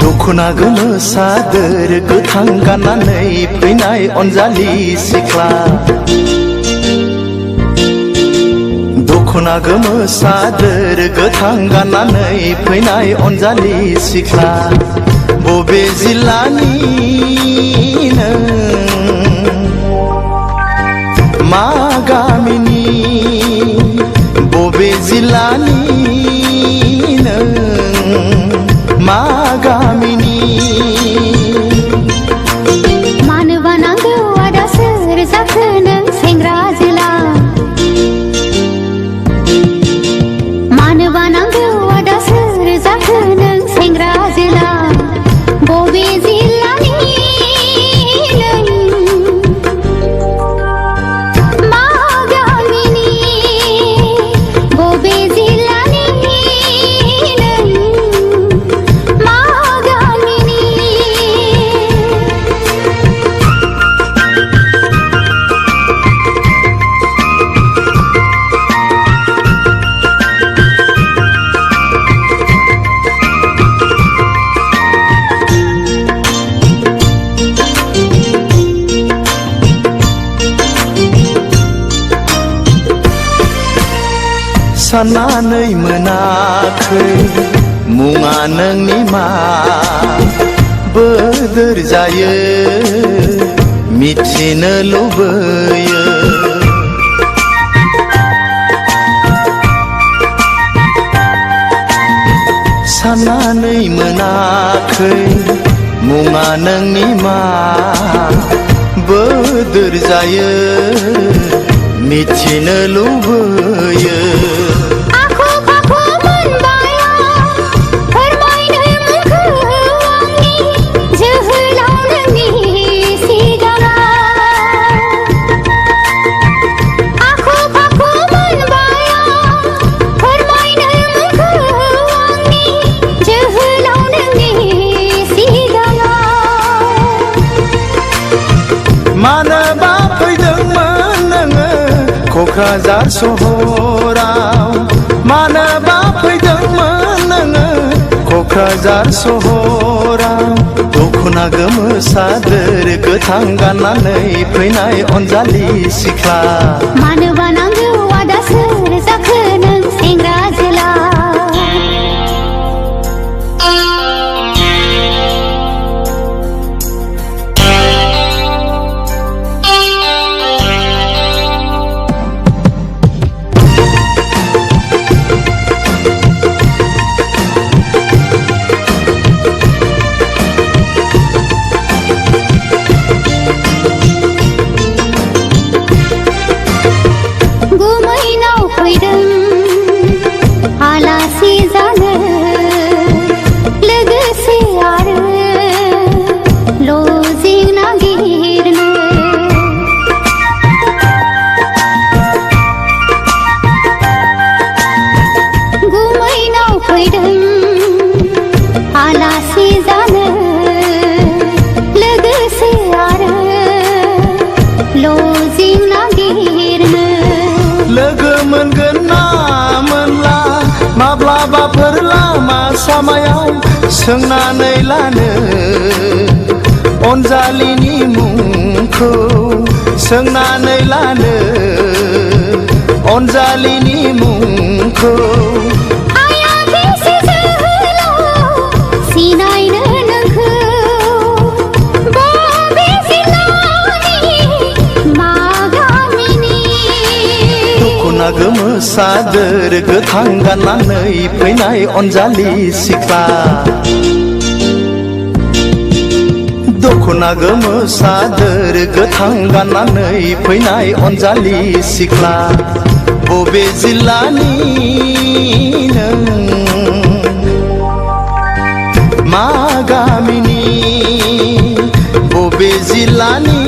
दखना गोमो सादोर गोथां गाननानै फैनाय अनजालि सिख्ला दखना गोमो सादोर गोथां गाननानै फैनाय अनजालि सिख्ला बबे जिल्लानि नों मा गामिनि बबे जिल्लानि नों मा गामिनि मानो बानांगौ आदा सोर जाखो नों सेंग्रा जोला मानो बानांगौ आदा सोर जाखो नों सेंग्रा जोला बबे जिल्लानि नों मा गामिनि बबे जिल्लानि नों मा गामिनि साननानै मोनाखै मुङा नोंनि मा बोदोर जायो मिथिनो लुबैयो साननानै मोनाखै मुङा नोंनि मा बोदोर जायो मिथिनो लुबैयो मानोबा फैदोंमोन नोङो क'क्राझार सहराव मानोबा फैदोंमोन नोङो क'क्राझार सहराव दखना गोमो सादोर गोथां गाननानै फैनाय अनजालि सिख्ला मानो बानांगौ आदा सोर जाखो नों सेंग्रा जोला लोगो मोनगोन ना मोनला माब्लाबाफोर लामा सामायाव सोंनानै लानो अनजालिनि मुंखौ सोंनानै लानो अनजालिनि मुंखौ दखना गोमो सादोर गोथां गाननानै फैनाय अनजालि सिख्ला दखना गोमो सादोर गोथां गाननानै फैनाय अनजालि सिख्ला बबे जिल्लानि नों मा गामिनि बबे जिल्लानि